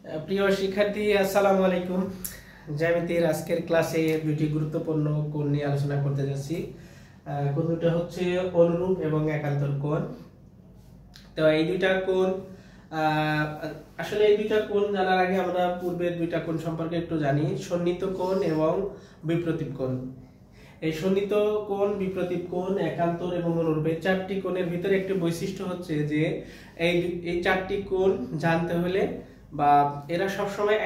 প্রিয় শিক্ষার্থী, আসসালামু আলাইকুম। জ্যামিতির আজকের ক্লাসে দুটি গুরুত্বপূর্ণ কোণ নিয়ে আলোচনা করতে যাচ্ছি। কোণ দুটো হচ্ছে অনুরূপ এবং একান্তর কোণ। তো এই দুইটা কোণ আসলে এই দুইটা কোণ জানার আগে আমরা পূর্বের দুইটা কোণ সম্পর্কে একটু জানি, সন্নিহিত কোণ এবং বিপ্রতীপ কোণ। এই সন্নিহিত কোণ, বিপ্রতীপ কোণ, একান্তর এবং অনুরূপ এই চারটি কোণের ভিতরে একটি বৈশিষ্ট্য হচ্ছে যে এই চারটি কোণ জানতে হলে বা এরা সবসময়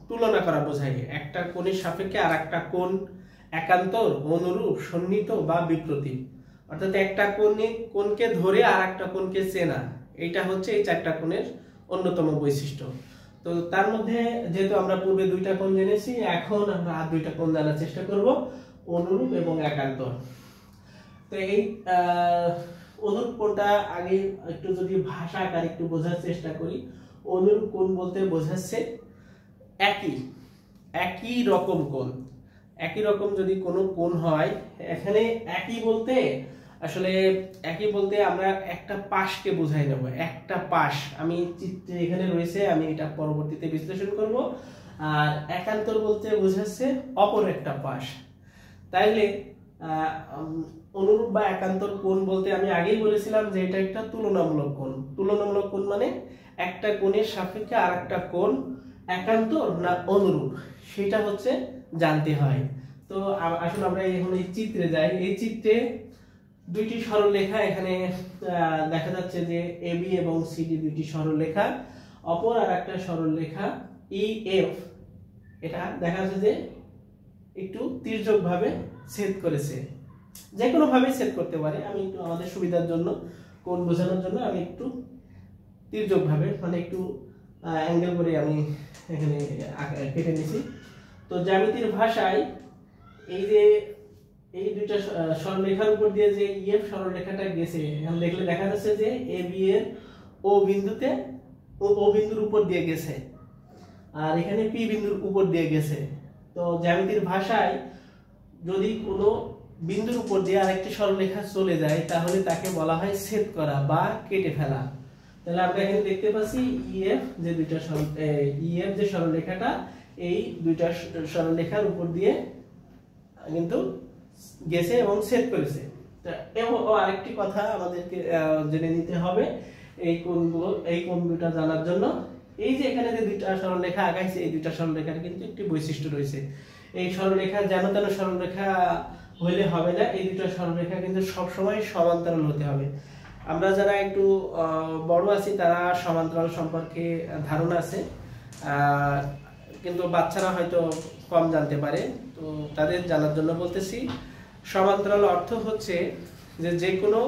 তুলনা করা বোঝায়, একটা কোণের সাপেক্ষে আর একটা কোণ একান্তর, অনুরূপ, সন্নিহিত বা বিপ্রতীপ। অর্থাৎ একটা কোণকে ধরে আর একটা কোণকে চেনা, এইটা হচ্ছে এই চারটা কোণের অন্যতম বৈশিষ্ট্য। তো তার মধ্যে যেহেতু আমরা পূর্বে দুইটা কোণ জেনেছি, এখন আমরা আর দুইটা কোণ জানার চেষ্টা করব, অনুরূপ এবং একান্তর। তো এই অনুরূপ কোণটা আগে একটু যদি ভাষা আকারে একটু বোঝার চেষ্টা করি। অনুরূপ কোণ বলতে বোঝাচ্ছে একই রকম কোণ। একই রকম যদি কোনো কোণ হয়, এখানে একই বলতে আসলে একই বলতে আমরা একটা পাশকে বোঝাই নেব। একটা পাশ আমি চিত্রে এখানে রয়েছে, আমি এটা পরবর্তীতে বিশ্লেষণ করব। আর একান্তর বলতে বোঝাচ্ছে অপর একটা পাশ। তাইলে অনুরূপ বা একান্তর কোণ বলতে আমি আগেই বলেছিলাম যে এটা একটা তুলনামূলক কোণ। তুলনামূলক কোণ মানে একটা কোণের সাপেক্ষে আর একটা কোণ একান্তর না অনুরূপ, সেটা হচ্ছে জানতে হয়। তো আসলে আমরা এখন এই চিত্রে যাই। এই চিত্রে দুইটি সরলরেখা এখানে দেখা যাচ্ছে যে এবি এবং সিডি দুইটি সরলরেখা, অপর আর একটা সরলরেখা ইএফ, এটা দেখা যাচ্ছে যে একটু তির্যক ভাবে ছেদ করেছে। যে কোনো ভাবে ছেদ করতে পারে, আমি একটু আমাদের সুবিধার জন্য কোণ বোঝানোর জন্য আমি একটু তির্যক ভাবে মানে একটু অ্যাঙ্গেল করে আমি এখানে কেটে নিয়েছি। তো জ্যামিতির ভাষায় এই যে এই দুইটা সরলরেখার উপর দিয়ে যে ইএফ সরলরেখাটা গেছে, এখন দেখলে দেখা যাচ্ছে যে এবি এর ও বিন্দুতে ও বিন্দুর উপর দিয়ে গেছে, আর এখানে পি বিন্দুর উপর দিয়ে গেছে। তো জ্যামিতির ভাষায় যদি কোনো বিন্দুর উপর দিয়ে আরেকটি সরলরেখা চলে যায়, তাহলে তাকে বলা হয় ছেদ করা বা কেটে ফেলা। তাহলে আমরা এখানে দেখতে পাচ্ছি ইএফ যে সরলরেখাটা এই দুইটা সরলরেখার উপর দিয়ে কিন্তু গেছে এবং ছেদ করেছে। এবং আরেকটি কথা আমাদেরকে জেনে নিতে হবে এই কোণ দুটো জানার জন্য। এই যে এখানে যে দুইটা সরলরেখা আঁকাইছে, এই দুইটা সরলরেখার কিন্তু একটি বৈশিষ্ট্য রয়েছে। এই সরলরেখা যেন তেন সরলরেখা হইলে হবে না, এই দুইটা সরলরেখা কিন্তু সবসময় সমান্তরাল হতে হবে। আমরা যারা একটু বড় আছি তারা সমান্তরাল সম্পর্কে ধারণা আছে, কিন্তু বাচ্চারা হয়তো কম জানতে পারে। তো তাদের জানার জন্য বলতেছি, সমান্তরাল অর্থ হচ্ছে যে কোনো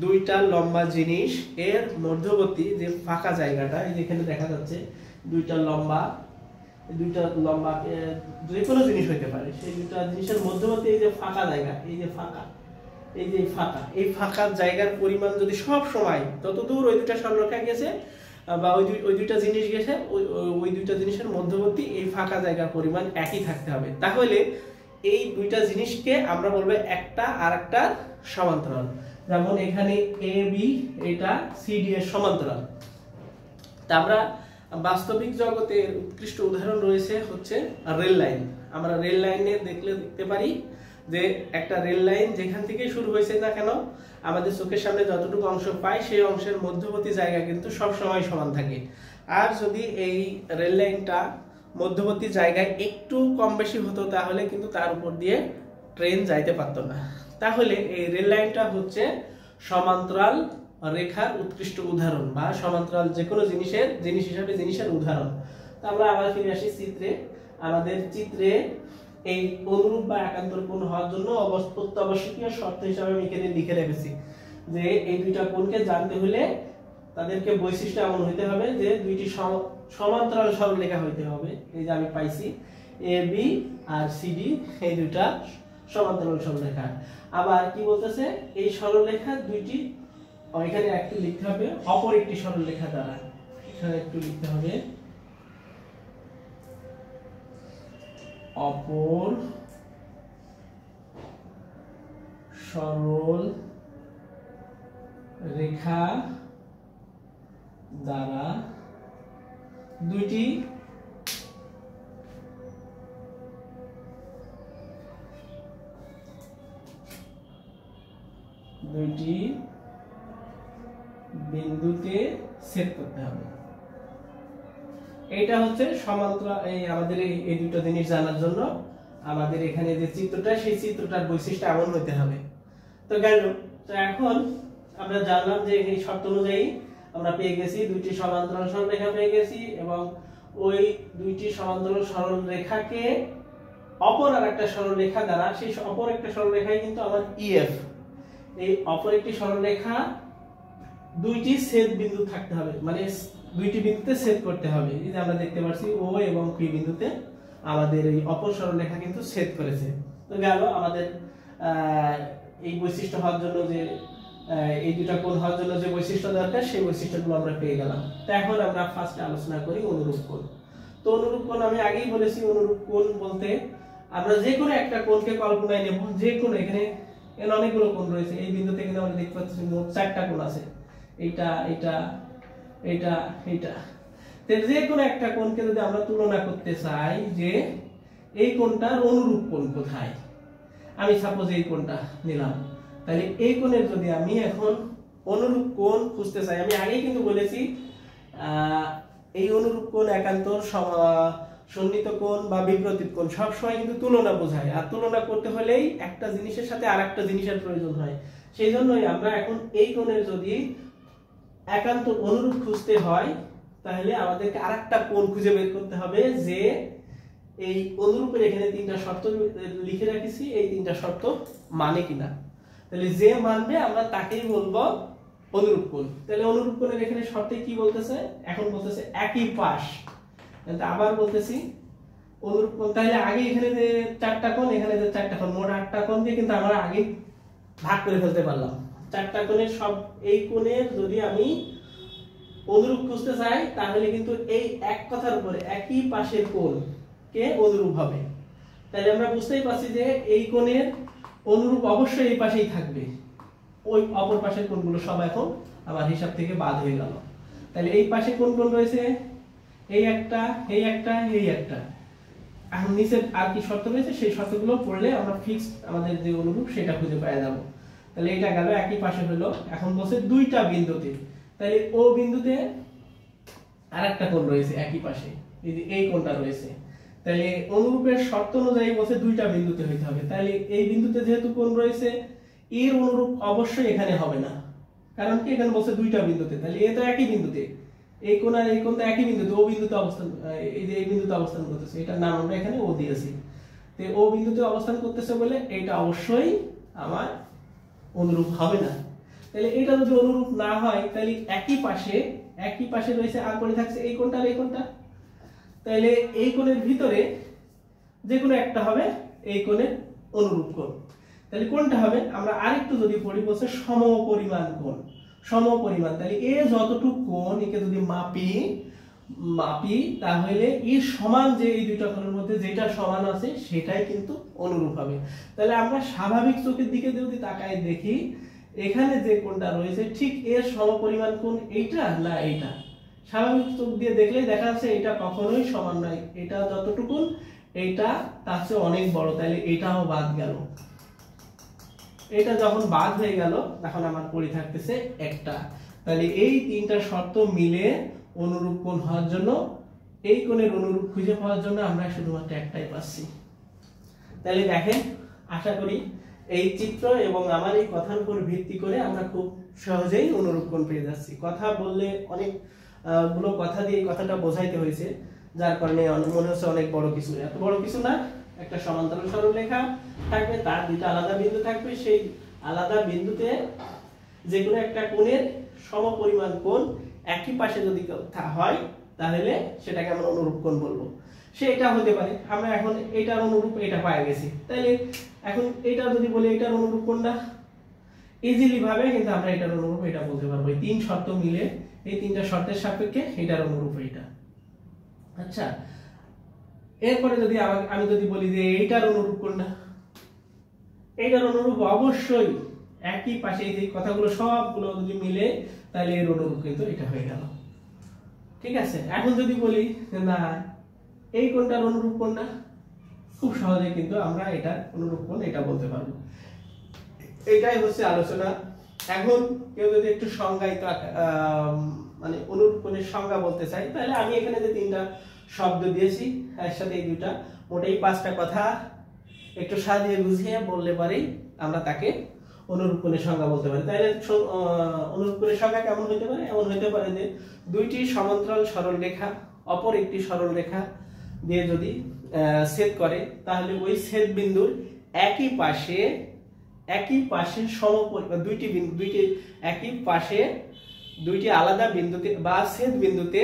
দুইটা লম্বা জিনিস এর মধ্যবর্তী যে ফাঁকা জায়গাটা, এই যেখানে দেখা যাচ্ছে দুইটা লম্বা যে কোনো জিনিস হইতে পারে, সেই দুইটা জিনিসের মধ্যবর্তী এই যে ফাঁকা জায়গা, এই ফাঁকা জায়গার পরিমাণ যদি সব সময় যতদূর ওই দুইটা সরলরেখা গেছে বা ওই দুইটা জিনিস গেছে, ওই দুইটা জিনিসের মধ্যবর্তী এই ফাঁকা জায়গার পরিমাণ একই থাকতে হবে। তাহলে এই দুইটা জিনিসকে আমরা বলবো একটা আর একটা সমান্তরাল। যেমন এখানে এ বি এটা সিডি এর সমান্তরাল। তা আমরা বাস্তবিক জগতের উৎকৃষ্ট উদাহরণ রয়েছে হচ্ছে রেল লাইন। আমরা রেল লাইনে দেখতে পারি যে একটা রেল লাইন যেখান থেকে শুরু হয়েছে না কেন, আমাদের চোখের সামনে যতটুকু অংশ পাই সেই অংশের মধ্যবর্তী জায়গা কিন্তু সব সময় সমান থাকে। আর যদি এই রেল লাইনটা মধ্যবর্তী জায়গায় একটু কম বেশি হতো, তাহলে কিন্তু তার উপর দিয়ে ট্রেন যাইতে পারতো না। তাহলে এই রেল লাইনটা হচ্ছে সমান্তরাল রেখার উৎকৃষ্ট উদাহরণ, বা সমান্তরাল যে কোনো জিনিস হিসাবে জিনিসের উদাহরণ। তো আমরা আবার ফিরে আসি চিত্রে। আমাদের চিত্রে এই অনুরূপ বা একান্তর কোণ হওয়ার জন্য অত্যাবশ্যকীয় শর্ত হিসাবে আমি এখানে লিখে রেখেছি যে এই দুইটা কোণকে জানতে হলে তাদেরকে বৈশিষ্ট্য এমন হইতে হবে যে দুইটি সমান্তরাল সরলরেখা হইতে হবে। এই যে আমি পাইছি এ বি আর সিডি, এই দুইটা সমান্তরাল সরলরেখা। আবার কি বলতেছে, এই সরলরেখা দুইটি এখানে একটু লিখতে হবে অপর একটি সরলরেখা দ্বারা, এখানে একটু লিখতে হবে অপর সরল রেখা দ্বারা দুইটি বিন্দুতে ছেদ করতে হবে। এটা হচ্ছে সমান্তরাল। এই আমাদের এই দুটো জিনিস জানার জন্য আমাদের এখানে যে চিত্রটা, সেই চিত্রটার বৈশিষ্ট্য এমন হতে হবে। তো গেল। তো এখন আমরা জানলাম যে এই শর্ত অনুযায়ী আমরা পেয়ে গেছি দুইটি সমান্তরাল সরলরেখা পেয়ে গেছি, এবং ওই দুইটি সমান্তরাল সরলরেখাকে অপর আরেকটা সরলরেখা দ্বারা, সেই অপর একটা সরলরেখাই কিন্তু আমার ইএফ, এই অপর একটি সরলরেখা দুইটি ছেদ বিন্দু থাকতে হবে, মানে দুইটি বিন্দুতে ছেদ করতে হবে। এই যে আমরা দেখতে পাচ্ছি ও এবং পি বিন্দুতে আমাদের এই অপর সরলরেখা কিন্তু ছেদ করেছে। তো গেল আমাদের এই বৈশিষ্ট্য হওয়ার জন্য যে এই দুটো কোণ হওয়ার জন্য যে বৈশিষ্ট্য দরকার, সেই বৈশিষ্ট্যগুলো আমরা পেয়ে গেলাম। তো এখন আমরা ফার্স্টে আলোচনা করি অনুরূপ কোণ। তো অনুরূপ কোণ আমি আগেই বলেছি, অনুরূপ কোণ বলতে আমরা যে কোনো একটা কোণকে কল্পনায় নেব, যে কোনো এখানে অনেকগুলো কোণ রয়েছে। এই বিন্দুতে কিন্তু আমরা দেখতে পাচ্ছি মোট 4টা কোণ আছে, এইটা এইটা এইটা এইটা। তো যে কোনো একটা কোণকে যদি আমরা তুলনা করতে চাই যে এই কোণটার অনুরূপ কোণ কোথায়, আমি সাপোজ এই কোণটা নিলাম, তাহলে এই কোণের যদি আমি এখন অনুরূপ কোণ খুঁজতে চাই, আমি আগেই কিন্তু বলেছি এই অনুরূপ কোণ একান্তর সন্নিহিত কোণ বা বিপরীত কোণ সবসময় কিন্তু তুলনা বোঝায়, আর তুলনা করতে হলেই একটা জিনিসের সাথে আরেকটা জিনিসের প্রয়োজন হয়। সেই জন্যই আমরা এখন এই কোণের যদি একান্ত অনুরূপ খুঁজতে হয়, তাহলে আমাদেরকে আরেকটা কোণ খুঁজে বের করতে হবে যে এই অনুরূপের এখানে 3টা শর্ত লিখে রাখিছি, এই 3টা শর্ত মানে কিনা। তাহলে যে মানবে আমরা তাকেই বলবো অনুরূপ কোণ। তাহলে অনুরূপ কোণের এখানে শর্তে কি বলতেছে, এখন বলতেছে একই পাশ। আবার বলতেছি অনুরূপ কোণ, তাহলে আগে এখানে যে 4টা কোণ, এখানে যে 4টা কোণ, মোট 8টা কোণ দিয়ে কিন্তু আমরা আগে ভাগ করে ফেলতে পারলাম। 4টা কোণের সব এই কোণের যদি আমি অনুরূপ খুঁজতে চাই, তাহলে কিন্তু এই এক কথার উপরে একই পাশের কোণ কে অনুরূপ হবে। তাহলে আমরা বুঝতেই পারছি যে এই কোণের অনুরূপ অবশ্যই এই পাশেই থাকবে, ওই অপর পাশের কোণগুলো সব এখন আমার হিসাব থেকে বাদ হয়ে গেল। তাহলে এই পাশে কোন কোণ রয়েছে, এই একটা, এই একটা, এই একটা। এখন নিচে আর কি শর্ত রয়েছে, সেই শর্তগুলো পড়লে আমরা ফিক্সড আমাদের যে অনুরূপ সেটা খুঁজে পেয়ে যাব। তাহলে এটা গেল একই পাশে হলো। এখন বলছে দুইটা বিন্দুতে, তাহলে ও বিন্দুতে আরেকটা কোণ রয়েছে একই পাশে, এই কোণটা রয়েছে। তাহলে অনুরূপের শর্ত অনুযায়ী বলছে দুইটা বিন্দুতে হইতে হবে। তাহলে এই বিন্দুতে যেহেতু কোণ রয়েছে, এর অনুরূপ অবশ্যই এখানে হবে না, কারণ কি এখানে বলছে দুইটা বিন্দুতে, তাহলে এ তো একই বিন্দুতে, এই কোণ আর এই কোণ তো একই বিন্দুতে, ও বিন্দুতে অবস্থান, এই যে এই বিন্দুতে অবস্থান করতেছে, এটার নাম আমরা এখানে ও দিয়েছি। তো ও বিন্দুতে অবস্থান করতেছে বলে এটা অবশ্যই আমার অনুরূপ হবে না। তাহলে এটা যদি অনুরূপ না হয়, তাহলে একই পাশে রয়েছে আর পরে থাকছে এই কোণটা আর এই কোণটা। তাহলে এই কোণের ভিতরে যে কোনো একটা হবে এই কোণের অনুরূপ কোণ। তাহলে কোনটা হবে, আমরা আরেকটু যদি পড়ি, বলছে সমপরিমাণ কোণ। সমপরিমাণ, তাহলে এ যতটুকু কোণ একে যদি মাপি তাহলে এর সমান যে এই দুইটা কোণের মধ্যে যেটা সমান আছে সেটাই কিন্তু অনুরূপ হবে। তাহলে আমরা স্বাভাবিক চোখের দিকে যদি তাকায় দেখি, এখানে যে কোণটা রয়েছে ঠিক এর সমপরিমাণ কোণ এইটা না এইটা। স্বাভাবিক চোখ দিয়ে দেখলেই দেখা যাচ্ছে এটা কখনোই সমান নয়, এটা যতটুকু এইটা তার চেয়ে অনেক বড়, তাহলে এটাও বাদ গেল। এটা যখন বাদ হয়ে গেল তখন আমার পড়ে থাকতেছে একটা। তাহলে এই 3টা শর্ত মিলে অনুরূপ কোণ হওয়ার জন্য, এই কোণের অনুরূপ খুঁজে পাওয়ার জন্য আমরা শুধুমাত্র একটাই পাচ্ছি। তাহলে দেখেন, আশা করি এই চিত্র এবং আমার এই কথার উপর ভিত্তি করে আমরা খুব সহজেই অনুরূপ কোণ পেয়ে যাচ্ছি। কথা বললে অনেক গুলো কথা দিয়ে কথাটা বোঝাইতে হয়েছে, যার কারণে মনে হচ্ছে অনেক বড় কিছু। এত বড় কিছু না, একটা সমান্তরাল সরলরেখা থাকবে, তার দুইটা আলাদা বিন্দু থাকবে, সেই আলাদা বিন্দুতে যে কোনো একটা কোণের সমপরিমাণ কোণ একই পাশে যদি হয়, তাহলে সেটাকে আমরা অনুরূপ কোণ বলবো। সেটা হতে পারে আমরা এখন এটার অনুরূপ এটা পাই গেছি, তাইলে এখন এটা যদি বলি এটার অনুরূপ কোণটা, ইজিলি ভাবে কিন্তু আমরা এটার অনুরূপ এটা বলতে পারবো। এই 3 শর্ত মিলে, এই 3টা শর্তের সাপেক্ষে এটার অনুরূপ এটা। আচ্ছা, এরপরে যদি আমি যদি বলি যে এইটার অনুরূপ কোণটা, এইটার অনুরূপ অবশ্যই একই পাশে, এই যে কথাগুলো সবগুলো যদি মিলে তাহলে এর অনুরূপ কিন্তু এটা হয়ে গেল। ঠিক আছে, এখন যদি বলি না এই কোণটার অনুরূপ কোণ না, খুব সহজে কিন্তু আমরা এটা অনুরূপ কোণ এটা বলতে পারবো। এটাই হচ্ছে আলোচনা। এখন কেউ যদি একটু সংজ্ঞায়িত মানে অনুরূপ কোণের সংজ্ঞা বলতে চাই, তাহলে আমি এখানে যে তিনটা শব্দ দিয়েছি এর সাথে এই দুইটা মোটেই পাঁচটা কথা একটু সাজিয়ে বুঝিয়ে বললে পারেই আমরা তাকে অনুরূপ কোণের সংজ্ঞা বলতে পারি। তাহলে অনুরূপ কোণের সংজ্ঞা কেমন হতে পারে? এমন হতে পারে যে দুইটি সমান্তরাল সরল রেখা অপর একটি সরল রেখা দিয়ে যদি ছেদ করে, তাহলে ওই ছেদ বিন্দুর একই পাশে সমপরিমাণ দুইটি আলাদা বিন্দুতে বা ছেদ বিন্দুতে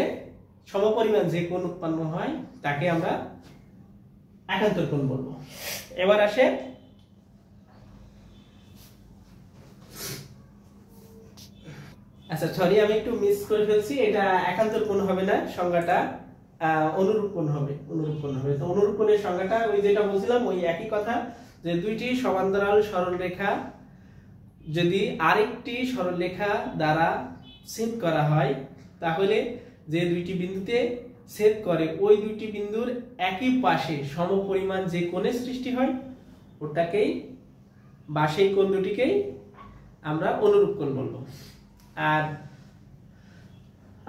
সমপরিমাণ যে কোণ উৎপন্ন হয় তাকে আমরা একান্তর কোণ বলবো। এবার আসে আচ্ছা সরি আমি একটু মিস করে ফেলছি, এটা একান্তর কোণ হবে না, সংজ্ঞাটা অনুরূপ কোণ হবে। তো অনুরূপ কোণের সংজ্ঞাটা ওই যেটা বলছিলাম ওই একই কথা, যে দুইটি সমান্তরাল সরলরেখা যদি আরেকটি সরলরেখা দ্বারা ছেদ করা হয়, তাহলে যে দুইটি বিন্দুতে ছেদ করে ওই দুইটি বিন্দুর একই পাশে সমপরিমাণ যে কোণের সৃষ্টি হয় ওটাকেই বা সেই কোণ দুটিকেই আমরা অনুরূপ কোণ বলবো। আর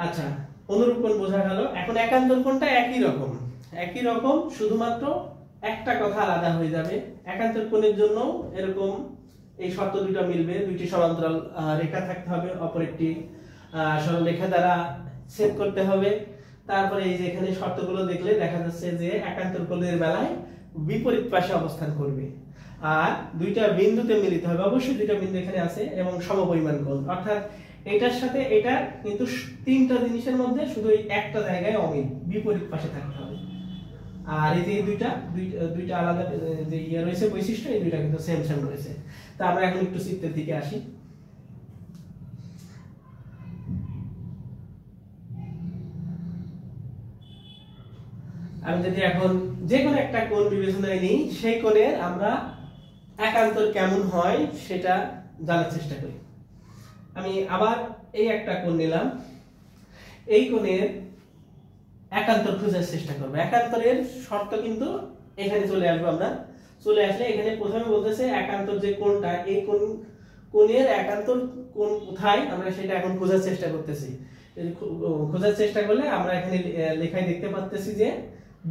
আচ্ছা অনুরূপ কোণ বোঝা গেল। এখন একান্তর কোণটা একই রকম শুধুমাত্র একটা কথা আলাদা হয়ে যাবে। একান্তর কোণের জন্য এরকম এই শর্ত দুটো মিলবে, দুইটি সমান্তরাল রেখা থাকতে হবে, অপর একটি সরল রেখা দ্বারা ছেদ করতে হবে। তারপরে এই যে এখানে শর্তগুলো দেখলে দেখা যাচ্ছে যে একান্তর কোণের বেলায় বিপরীত পাশে অবস্থান করবে, আর দুইটা বিন্দুতে মিলিত হবে, অবশ্যই দুইটা বিন্দু এখানে আছে, এবং সমপরিমাণ কোণ। অর্থাৎ এটার সাথে এটা কিন্তু তিনটা জিনিসের মধ্যে শুধু একটা জায়গায় অমিল, বিপরীত পাশে থাকতে হবে। আর এই যে দুইটা আলাদা যে ইয়ে রয়েছে বৈশিষ্ট্য, এই দুইটা কিন্তু সেম রয়েছে। তা আমরা এখন একটু চিত্রের দিকে আসি। আমি যদি এখন যে কোনো একটা কোণ বিবেচনায় নিই, সেই কোণের আমরা একান্তর কেমন হয় সেটা জানার চেষ্টা করি। আমি আবার এই একটা কোণ নিলাম, এই কোণের একান্তর খোঁজার চেষ্টা করব। একান্তরের শর্ত কিন্তু এখানে চলে আসবো আমরা। চলে আসলে এখানে প্রথমে বলতেছে একান্তর যে কোণটা, এই কোণের একান্তর কোণ কোথায় আমরা সেটা এখন খোঁজার চেষ্টা করতেছি। খোঁজার চেষ্টা করলে আমরা এখানে লেখায় দেখতে পাচ্ছি যে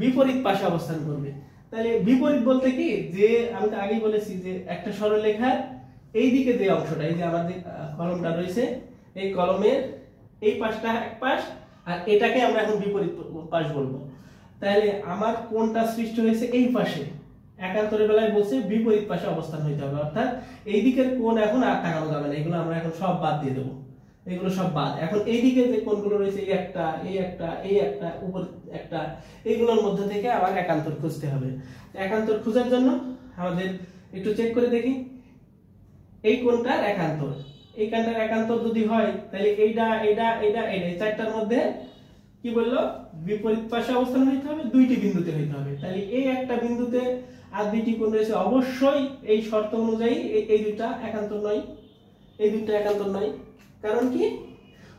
বিপরীত পাশে অবস্থান করবে। তাহলে বিপরীত বলতে কি, যে আমি তো আগেই বলেছি যে একটা সরলরেখার এই দিকে যে অংশটা, এই যে আমাদের কলমটা রয়েছে, এই কলমের এই পাশটা এক পাশ, আর এটাকে আমরা এখন বিপরীত পাশ বলবো। তাহলে আমার কোণটা সৃষ্টি হয়েছে এই পাশে, একান্তরের বেলায় বলছে বিপরীত পাশে অবস্থান হইতে হবে। অর্থাৎ এই দিকের কোণ এখন আর তাকানো যাবে না, এগুলো আমরা এখন সব বাদ দিয়ে দেবো, এগুলো সব বাদ। এখন এই দিকে যে কোণগুলো রয়েছে, এই একটা উপর একটা, এইগুলোর মধ্যে থেকে আবার একান্তর খুঁজতে হবে। একান্তর খোঁজার জন্য আমাদের একটু চেক করে দেখি এই কোণটার একান্তর, এই কোণটার একান্তর যদি হয় তাহলে এইটা এই চারটার মধ্যে কি বললো, বিপরীত পাশে অবস্থান হইতে হবে, দুইটি বিন্দুতে হইতে হবে। তাহলে এই একটা বিন্দুতে আর দুইটি কোণ রয়েছে, অবশ্যই এই শর্ত অনুযায়ী এই দুইটা একান্তর নয়, এই দুইটা একান্তর নয়। কারণ কি,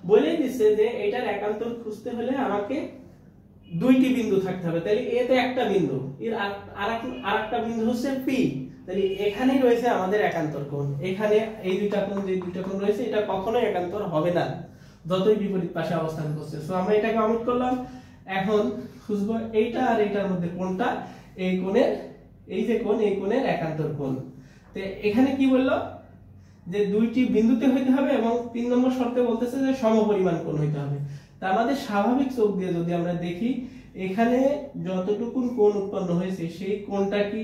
বলেই দিচ্ছে যে এটার একান্তর খুঁজতে হলে আমাকে দুইটি বিন্দু থাকতে হবে। তাহলে এতে একটা বিন্দু, এর আরেকটা বিন্দু হচ্ছে পি, তাহলে এখানেই রয়েছে আমাদের একান্তর কোণ। এখানে এই দুইটা কোণ, যে দুইটা কোণ রয়েছে, এটা কখনোই একান্তর হবে না যতই বিপরীত পাশে অবস্থান করছে। সো আমরা এটাকে অমিট করলাম। এখন খুঁজবো এইটা আর এইটার মধ্যে কোনটা, এই কোণের, এই যে কোণ, এই কোণের একান্তর কোণ। তো এখানে কি বললো যে দুইটি বিন্দুতে হইতে হবে, এবং 3 নম্বর শর্তে বলতেছে যে সমপরিমাণ কোণ হইতে হবে। তা আমাদের স্বাভাবিক চোখ দিয়ে যদি আমরা দেখি, এখানে যতটুকু কোণ উৎপন্ন হয়েছে সেই কোণটা কি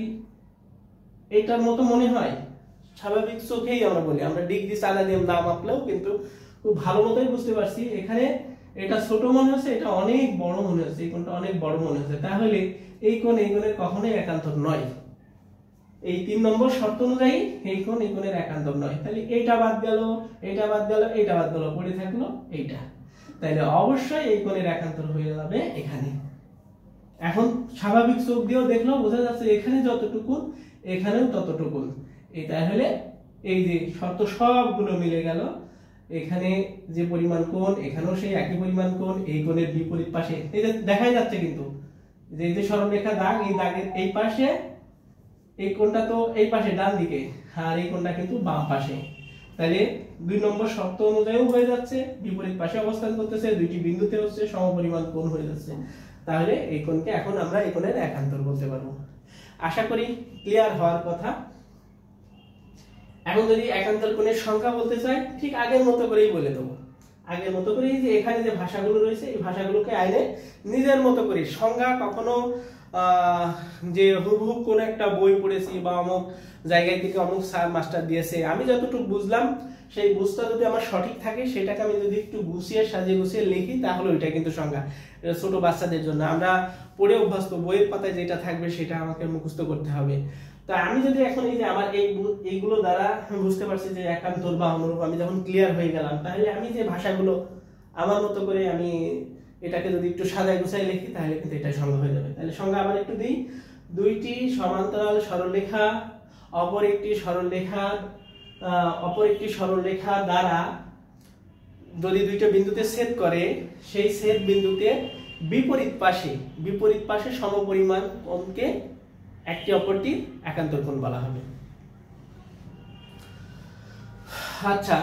এটার মতো মনে হয়? স্বাভাবিক চোখেই আমরা বলি, আমরা ডিগ্রি চালা দিয়ে না মাপলেও কিন্তু খুব ভালো মতোই বুঝতে পারছি এখানে এটা ছোট মনে হচ্ছে, এটা অনেক বড় মনে হচ্ছে, এই কোণটা অনেক বড় মনে হচ্ছে। তাহলে এই কোণ এই কোণের কখনোই একান্তর নয়। এই 3 নম্বর শর্ত অনুযায়ী এই কোণ এই কোণের একান্তর নয়। তাহলে এইটা বাদ গেল, এইটা বাদ গেল, এইটা বাদ গেল, পড়ে থাকলো এইটা। তাহলে অবশ্যই এই কোণের একান্তর হয়ে যাবে এখানে। এখন স্বাভাবিক চোখ দিয়েও দেখলেও বোঝা যাচ্ছে এখানে যতটুকু এখানেও ততটুকু। এই তাহলে এই যে শর্ত সবগুলো মিলে গেল, এখানে যে পরিমাণ কোণ এখানেও সেই একই পরিমাণ কোণ, এই কোণের বিপরীত পাশে এই যে দেখাই যাচ্ছে কিন্তু যে এই যে সরলরেখা দাগ, এই দাগের এই পাশে এই কোণটা তো এই পাশে ডান দিকে, আর এই কোণটা কিন্তু বাম পাশে। তাহলে 2 নম্বর শর্ত অনুযায়ীও হয়ে যাচ্ছে, বিপরীত পাশে অবস্থান করতেছে, দুইটি বিন্দুতে হচ্ছে সমপরিমাণ কোণ হয়ে যাচ্ছে। তাহলে এই কোণকে এখন আমরা এই কোণের একান্তর বলতে পারবো। আশা করি ক্লিয়ার হওয়ার কথা। এখন যদি একান্তর কোণের সংখ্যা বলতে চাই, ঠিক আগের মতো করেই বলে দেবো। আগের মতো করেই যে এখানে যে ভাষাগুলো রয়েছে এই ভাষাগুলোকে আইনে নিজের মতো করে সংজ্ঞা কখনো যে হুবহু কোন একটা বই পড়েছি বা অমুক জায়গায় থেকে অমুক স্যার মাস্টার দিয়েছে, আমি যতটুকু বুঝলাম সেই বুঝটা যদি আমার সঠিক থাকে সেটাকে আমি যদি একটু গুছিয়ে সাজিয়ে গুছিয়ে লিখি তাহলে ওইটা কিন্তু সংজ্ঞা। ছোট বাচ্চাদের জন্য আমরা পড়ে অভ্যস্ত, বইয়ের পাতায় যেটা থাকবে সেটা আমাকে মুখস্থ করতে হবে। তো আমি যদি এখন এই যে আমার এইগুলো দ্বারা বুঝতে পারছি যে একান্তর বা অনুরূপ, আমি যখন ক্লিয়ার হয়ে গেলাম, তাহলে আমি যে ভাষাগুলো আমার মতো করে আমি এটাকে যদি একটু সাজায় গুছাই লিখি তাহলে কিন্তু এটা সংজ্ঞা হয়ে যাবে। তাহলে সংজ্ঞা আবার একটু দিই, দুইটি সমান্তরাল সরলরেখা অপর একটি সরলরেখা দ্বারা যদি দুইটা বিন্দুতে ছেদ করে, সেই ছেদ বিন্দুতে বিপরীত পাশে সমপরিমাণ কোণকে একটি অপরটির একান্তর কোণ বলা হবে। আচ্ছা,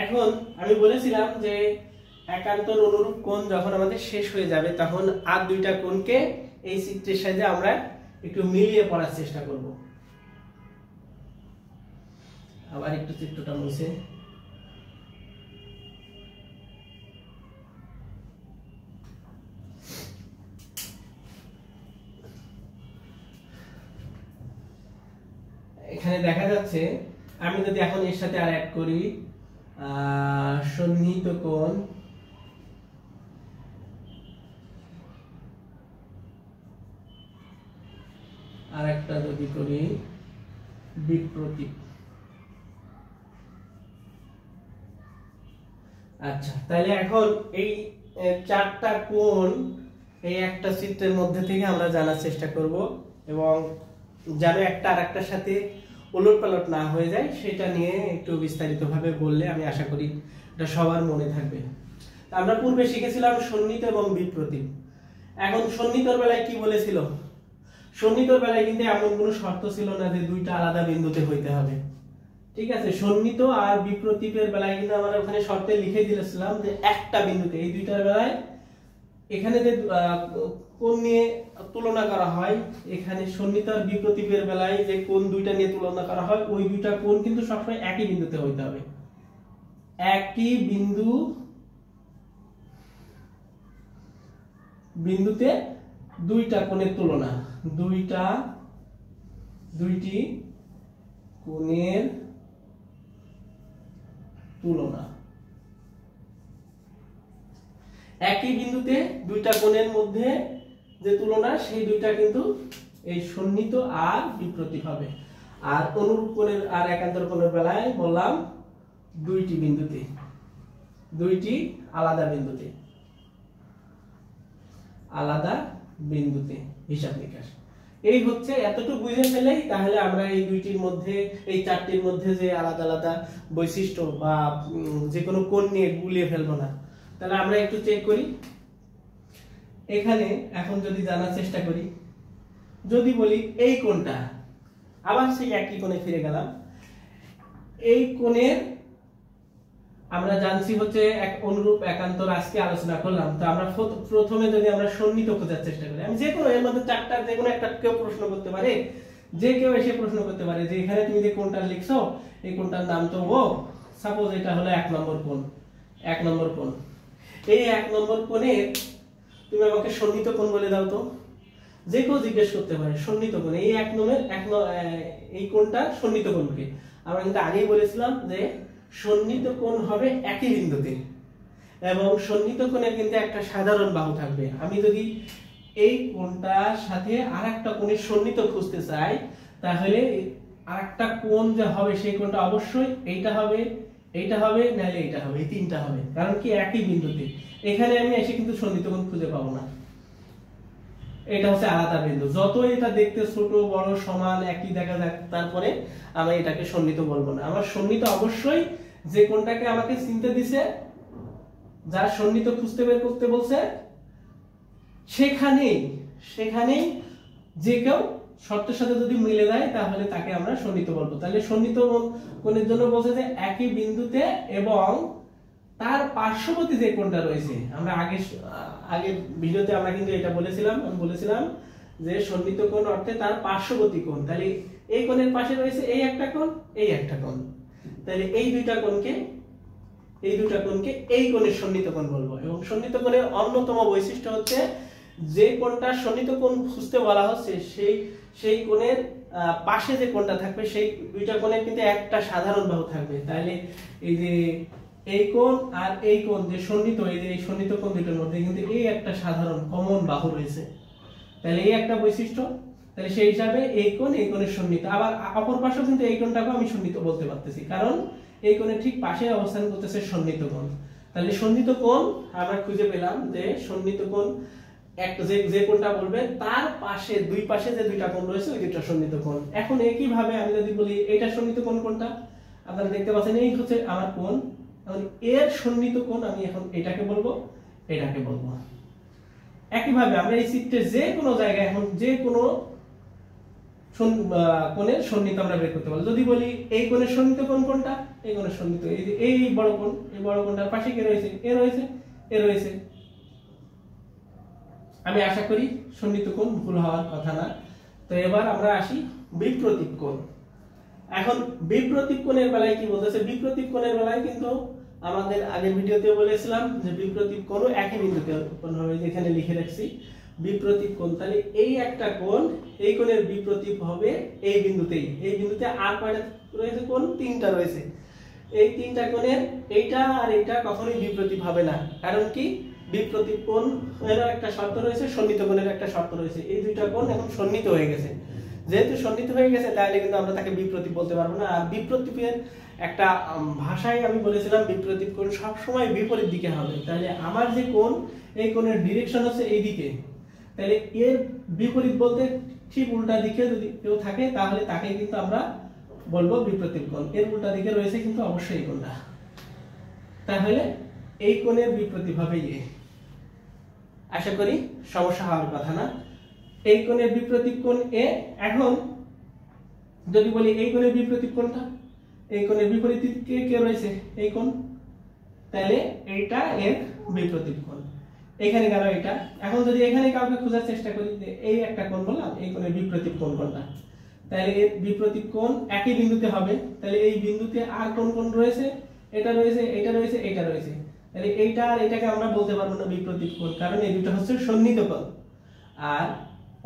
এখন আমি বলেছিলাম যে একান্তর অনুরূপ কোণ যখন আমাদের শেষ হয়ে যাবে তখন আর দুইটা কোণকে এই চিত্রের সাথে আমরা একটু মিলিয়ে পড়ার চেষ্টা করব। আবার একটু চিত্রটা মুছে, এখানে দেখা যাচ্ছে আমি যদি এখন এর সাথে আর অ্যাড করি সন্নিহিত কোণ, আর একটা যদি করি বিপ্রতীপ। আচ্ছা, তাহলে এখন এই চারটা কোণ এই একটা চিত্রের মধ্যে থেকে আমরা জানার চেষ্টা করব, এবং যেন একটা আরেকটার সাথে উলটপালট না হয়ে যায় সেটা নিয়ে একটু বিস্তারিতভাবে বললে আমি আশা করি এটা সবার মনে থাকবে। আমরা পূর্বে শিখেছিলাম সন্নিহিত এবং বিপ্রতীপ। এখন সন্নিহিতর বেলায় কি বলেছিল? সন্নিহিতর বেলায় কিন্তু এমন কোনো শর্ত ছিল না যে দুইটা আলাদা বিন্দুতে হইতে হবে, ঠিক আছে। সন্নিহিত আর বিপ্রতীপের বেলায় কিন্তু আমরা ওখানে শর্তে লিখে দিয়েছিলাম যে একটা বিন্দুতে, এই দুইটার বেলায় এখানে যে কোণ নিয়ে তুলনা করা হয়, এখানে সন্নিহিত আর বিপ্রতীপের বেলায় যে কোণ দুইটা নিয়ে তুলনা করা হয় ওই দুইটা কোণ কিন্তু সবসময় একই বিন্দুতে হইতে হবে। একই বিন্দুতে দুইটা কোণের তুলনা, দুইটি কোণের তুলনা, একই বিন্দুতে দুইটা কোণের মধ্যে যে তুলনা সেই দুইটা কিন্তু এই সন্নিহিত আর বিপ্রতীপ হবে। আর অনুরূপ কোণের আর একান্তর কোণের বেলায় বললাম দুইটি আলাদা বিন্দুতে হিসাব নিকাশ। এই হচ্ছে এতটুকু বুঝে ফেলেই তাহলে আমরা এই দুইটির মধ্যে, এই চারটির মধ্যে যে আলাদা আলাদা বৈশিষ্ট্য বা যে কোনো কোণ নিয়ে গুলিয়ে ফেলবো না। তাহলে আমরা একটু চেক করি এখানে। এখন যদি জানার চেষ্টা করি, যদি বলি এই কোণটা, আবার সেই একই কোণে ফিরে গেলাম, এই কোণের আমরা জানছি হচ্ছে এক অনুরূপ একান্তর আজকে আলোচনা করলাম। তো আমরা প্রথমে যদি আমরা সন্নিহিত খোঁজার চেষ্টা করি, আমি যে কোনো এর মধ্যে চারটা যে কোনো একটা কেউ প্রশ্ন করতে পারে, যে কেউ এসে প্রশ্ন করতে পারে যে এখানে তুমি যে কোণটা লিখছো এই কোণটার নাম তো ও, সাপোজ এটা হলো 1 নম্বর কোণ। এই 1 নম্বর কোণের তুমি আমাকে সন্নিহিত কোণ বলে দাও তো। যে কেউ জিজ্ঞেস করতে পারে সন্নিহিত কোণ, এই এই কোণটা সন্নিহিত কোণকে আমরা কিন্তু আগেই বলেছিলাম যে সন্নিহিত কোণ হবে একই বিন্দুতে, এবং সন্নিহিত কোণের কিন্তু একটা সাধারণ বাহু থাকবে। আমি যদি এই কোণটার সাথে আরেকটা কোণের সন্নিহিত খুঁজতে চাই তাহলে আরেকটা কোণ যে হবে সেই কোণটা অবশ্যই এইটা হবে, নাহলে এইটা হবে, এই তিনটা হবে। কারণ কি একই বিন্দুতে, এখানে আমি এসে কিন্তু সন্নিহিত কোণ খুঁজে পাবো না, এটা হচ্ছে আলাদা বিন্দু। যতই এটা দেখতে ছোট বড় সমান একই দেখা যাক, তারপরে আমি এটাকে সন্নিহিত বলবো না। আমার সন্নিহিত অবশ্যই যে কোণটাকে আমাকে চিনতে দিছে, যার সন্নিহিত খুঁজতে বের করতে বলছে, সেখানেই যে কেউ শর্তের সাথে যদি মিলে যায় তাহলে তাকে আমরা সন্নিহিত বলবো। তাহলে সন্নিহিত কোণের জন্য বলছে যে একই বিন্দুতে এবং তার পার্শ্ববর্তী যে কোণটা রয়েছে, আমরা আগের ভিডিওতে আমরা কিন্তু এটা বলেছিলাম যে সন্নিহিত কোণ অর্থে তার পার্শ্ববর্তী কোণ। তাহলে এই কোণের পাশে রয়েছে এই একটা কোণ, এই একটা কোণ, তাহলে এই দুইটা কোণকে এই কোণের সন্নিহিত কোণ বলবো। এবং সন্নিহিত কোণের অন্যতম বৈশিষ্ট্য হচ্ছে যে কোণটা সন্নিহিত কোণ খুঁজতে বলা হচ্ছে সেই কোণের পাশে যে কোণটা থাকবে সেই দুইটা কোণের কিন্তু একটা সাধারণ বাহু থাকবে। তাহলে এই যে এই কোণ আর এই কোণ যে সন্নিহিত, এই সন্নিহিত কোণ দুটোর মধ্যে কিন্তু এই একটা সাধারণ কমন বাহু রয়েছে। তাহলে এই একটা বৈশিষ্ট্য। তাহলে সেই হিসাবে এই কোণের সন্নিহিত। আবার অপর পাশেও কিন্তু এই কোণটাকে আমি সন্নিহিত বলতে পারতেছি, কারণ এই কোণের ঠিক পাশে অবস্থান করতেছে সন্নিহিত কোণ। তাহলে সন্নিহিত কোণ আমরা খুঁজে পেলাম যে সন্নিহিত কোণ একটা যে কোণটা বলবে তার পাশে দুই পাশে যে দুইটা কোণ রয়েছে ওই দুইটা সন্নিহিত কোণ। এখন একই ভাবে আমি যদি বলি এটা সন্নিহিত কোণ কোনটা, আপনারা দেখতে পাচ্ছেন এই হচ্ছে আমার কোণ, এখন এর সন্নিহিত কোণ আমি এখন এটাকে বলবো। একই ভাবে আমরা এই চিত্রের যে কোনো জায়গায় এখন যে কোনো কোণের সন্নিহিত আমরা বের করতে পারবো। যদি বলি এই কোণের সন্নিহিত কোণ কোনটা, এই কোণের সন্নিহিত এই বড় কোণ, এই বড় কোণটার পাশে কে রয়েছে, এ রয়েছে। আমি আশা করি সন্নিহিত কোণ ভুল হওয়ার কথা না। তো এবার আমরা আসি বিপ্রতীপ কোণ। এখন বিপ্রতীপ কোণের বেলায় কি বলতেছে, বিপ্রতীপ কোণের বেলায় কিন্তু আমাদের আগের ভিডিওতে বলেছিলাম যে বিপ্রতীপ কোণ একই বিন্দুতে উৎপন্ন হবে, যেখানে লিখে রাখছি বিপ্রতীপ কোণ। তাহলে এই একটা কোণ, এই কোণের বিপ্রতীপ হবে এই বিন্দুতে আর কয়টা রয়েছে কোণ, তিনটা রয়েছে। এই তিনটা কোণের এইটা আর এইটা কখনোই বিপ্রতীপ হবে না। কারণ কি, বিপ্রতীপ কোণ এর একটা শর্ত রয়েছে, সন্নিহিত কোণের একটা শর্ত রয়েছে। এই দুইটা কোণ এখন সন্নিহিত হয়ে গেছে, যেহেতু সন্নিহিত হয়ে গেছে তাহলে কিন্তু আমরা তাকে বিপ্রতীপ বলতে পারবো না। আর বিপ্রতীপের একটা ভাষায় আমি বলেছিলাম বিপ্রতীপ কোণ সব সময় বিপরীত দিকে হবে। তাহলে আমার যে কোণ, এই কোণের ডিরেকশন হচ্ছে এই দিকে, তাহলে এর বিপরীত বলতে ঠিক উল্টা দিকে যদি কেউ থাকে তাহলে তাকে কিন্তু আমরা বলবো বিপ্রতীপ কোণ। এর উল্টা দিকে রয়েছে কিন্তু অবশ্যই এই কোণটা, তাহলে এই কোণের বিপ্রতীপ হবে আশা করি সমস্যা হওয়ার কথা না। এই কোণের বিপ্রতীপ কোণ এ। এখন যদি বলি এই কোণের বিপ্রতীপ কোণটা, এই কোণের বিপরীত কে রয়েছে, এই কোণ, তাহলে এইটা এর বিপ্রতীপ কোণ। এখানে গেল এটা। এখন যদি এখানে কাউকে খোঁজার চেষ্টা করি যে এই একটা কোণ বললাম, এই কোণের বিপ্রতীপ কোণ কোনটা, তাহলে এর বিপ্রতীপ কোণ একই বিন্দুতে হবে। তাহলে এই বিন্দুতে আর কোন রয়েছে, এটা রয়েছে, এটা রয়েছে, এটা রয়েছে। তাহলে এইটা আর এটাকে আমরা বলতে পারবো না বিপ্রতীপ কোণ, কারণ এই দুটো হচ্ছে সন্নিহিত কোণ। আর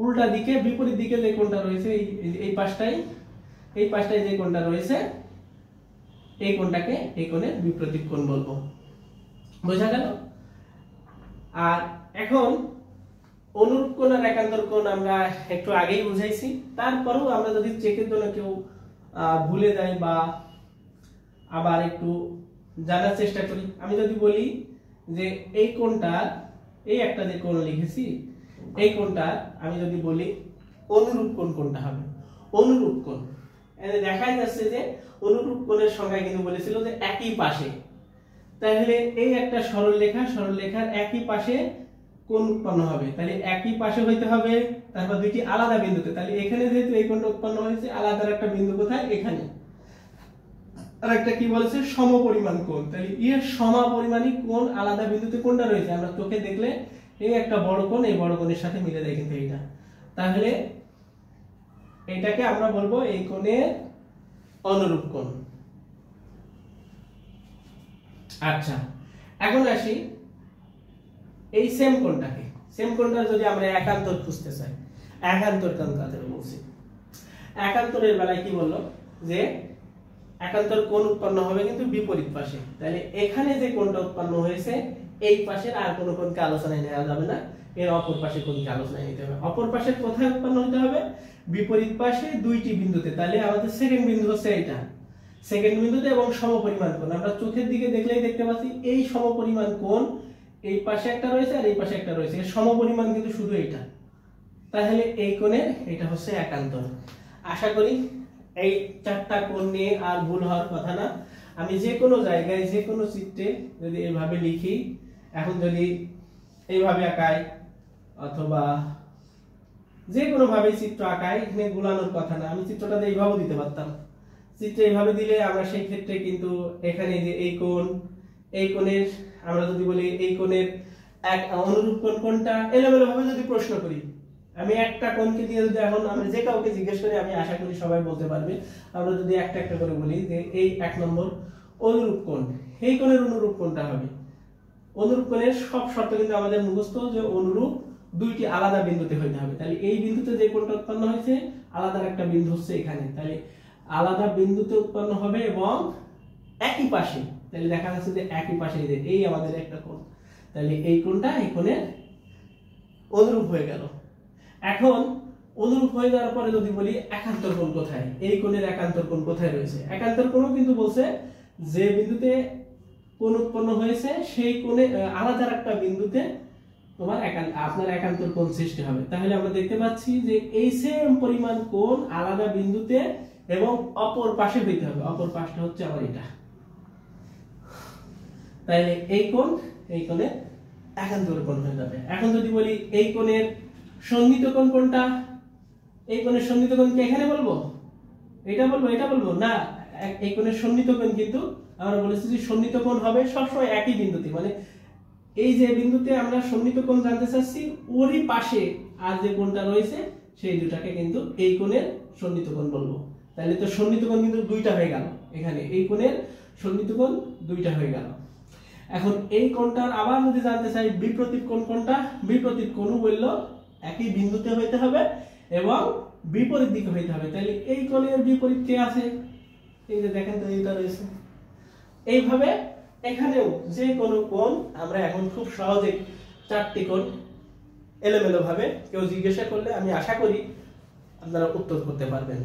উল্টা দিকে বিপরীত দিকে যে কোণটা রয়েছে, এই পাশটায় যে কোণটা রয়েছে, এই কোণটাকে এই কোণের বিপ্রতীপ কোণ বলবো। বোঝা গেল? আর এখন অনুরূপ কোণ আর একান্তর কোণ আমরা একটু আগেই বুঝাইছি। তারপরেও আমরা যদি চেকের জন্য কেউ ভুলে যাই বা আবার একটু জানার চেষ্টা করি, আমি যদি বলি যে এই কোণটা, এই একটা যে কোণ লিখেছি, এই কোণটা আমি যদি বলি অনুরূপ কোণ কোনটা হবে, অনুরূপ কোণ দেখাই যাচ্ছে যে অনুরূপ কোণের সংজ্ঞা কিন্তু বলেছিল যে একই পাশে। তাহলে এই একটা সরলরেখার একই পাশে কোণ উৎপন্ন হবে, তাহলে একই পাশে হইতে হবে, তারপর দুইটি আলাদা বিন্দুতে। তাহলে এখানে যেহেতু এই কোণটা উৎপন্ন হয়েছে, আলাদা একটা বিন্দু কোথায়, এখানে। আর একটা কি বলেছে, সমপরিমাণ কোণ। তাহলে এর সমপরিমাণী কোণ আলাদা বিন্দুতে কোনটা রয়েছে, আমরা চোখে দেখলে এই একটা বড় কোণ, এই বড় কোণের সাথে মিলে যায় কিন্তু এইটা। তাহলে এটাকে আমরা বলবো এই কোণের অনুরূপ কোণ। আচ্ছা, এখন আসি এই সেম কোণটা যদি আমরা একান্তর খুঁজতে চাই, একান্তর কোণ কাদের বলছি। একান্তরের বেলায় কি বললো যে একান্তর কোণ উৎপন্ন হবে কিন্তু বিপরীত পাশে। তাহলে এখানে যে কোণটা উৎপন্ন হয়েছে, এই পাশের আর কোনো কোণকে আলোচনায় নেওয়া যাবে না, এর অপর পাশে কোণকে আলোচনায় নিতে হবে। অপর পাশের কোথায় উৎপন্ন হতে হবে, বিপরীত পাশে দুইটি বিন্দুতে। তাহলে আমাদের সেকেন্ড বিন্দু হচ্ছে এইটা, সেকেন্ড বিন্দুতে এবং সমপরিমাণ কোণ। আমরা চোখের দিকে দেখলেই দেখতে পাচ্ছি এই সমপরিমাণ কোণ, এই পাশে একটা রয়েছে আর এই পাশে একটা রয়েছে, এর সমপরিমাণ কিন্তু শুধু এইটা। তাহলে এই কোণের এটা হচ্ছে একান্তর। আশা করি এই চারটা কোণ নিয়ে আর ভুল হওয়ার কথা না। আমি যে কোনো জায়গায় যে কোনো চিত্রে যদি এইভাবে লিখি, এখন যদি এইভাবে আঁকাই অথবা যে কোনো ভাবে চিত্র আঁকাই, এখানে গুলানোর কথা না, আমি চিত্রটাতে এইভাবে দিতে পারতাম। চিত্র এইভাবে দিলে আমরা সেই ক্ষেত্রে কিন্তু এখানে যে এই কোণ, এই কোণের আমরা যদি বলি এই কোণের এক অনুরূপ কোণ কোনটা, এলোমেলো ভাবে যদি প্রশ্ন করি, আমি একটা কোণকে দিয়ে যদি এখন আমি যে কাউকে জিজ্ঞেস করি, আমি আশা করি সবাই বলতে পারবে। আমরা যদি একটা একটা করে বলি যে এই 1 নম্বর অনুরূপ কোণ, এই কোণের অনুরূপ কোণটা হবে, অনুরূপ কোণের সব শর্ত কিন্তু আমাদের মুখস্থ, যে অনুরূপ দুইটি আলাদা বিন্দুতে হইতে হবে। তাহলে এই বিন্দুতে যে কোণটা উৎপন্ন হয়েছে আলাদা একটা বিন্দু হচ্ছে এখানে, তাহলে আলাদা বিন্দুতে উৎপন্ন হবে এবং একই পাশে, তাহলে দেখা যাচ্ছে যে একই পাশে এই আমাদের একটা কোণ, তাহলে এই কোণটা এই কোণের অনুরূপ হয়ে গেল। এখন অনুরূপ হয়ে যাওয়ার পরে যদি বলি একান্তর কোণ কোথায়, এই কোণের একান্তর কোণ কোথায় রয়েছে, একান্তর কোণও কিন্তু বলছে যে বিন্দুতে কোণ উৎপন্ন হয়েছে সেই কোণে আলাদা একটা বিন্দুতে তোমার আপনার একান্তর কোণ সৃষ্টি হবে। তাহলে আমরা দেখতে পাচ্ছি যে এই সেম পরিমাণ কোণ আলাদা বিন্দুতে এবং অপর পাশে হইতে হবে, অপর পাশটা হচ্ছে আমার এটা। তাহলে এই কোণ এই কোণে একান্তর কোণ হয়ে যাবে। এখন যদি বলি এই কোণের সন্নিহিত কোণ কোনটা, এই কোণের সন্নিহিত কোণ কি এখানে বলবো, এটা বলবো না, এই কোণের সন্নিহিত কোণ কিন্তু আমরা বলেছি যে সন্নিহিত কোণ হবে সবসময় একই বিন্দুতে, মানে এই যে বিন্দুতে আমরা সন্নিহিত কোণ জানতে চাচ্ছি ওরই পাশে আর যে কোণটা রয়েছে সেই দুটাকে কিন্তু এই কোণের সন্নিহিত কোণ বলবো। তাহলে তো সন্নিহিত কোণ কিন্তু দুইটা হয়ে গেল, এখানে এই কোণের সন্নিহিত কোণ দুইটা হয়ে গেল। এখন এই কোণটার আবার যদি জানতে চাই বিপরীত কোণ কোনটা, বিপরীত কোণও বললো একই বিন্দুতে হইতে হবে এবং বিপরীত দিকে হইতে হবে। তাহলে এই কোণের বিপরীত কে আছে, এই যে দেখেন তো এইটা রয়েছে। এইভাবে এখানেও যে কোনো কোণ আমরা এখন খুব সহজে 4টি কোণ এলোমেলো ভাবে কেউ জিজ্ঞাসা করলে আমি আশা করি আপনারা উত্তর করতে পারবেন।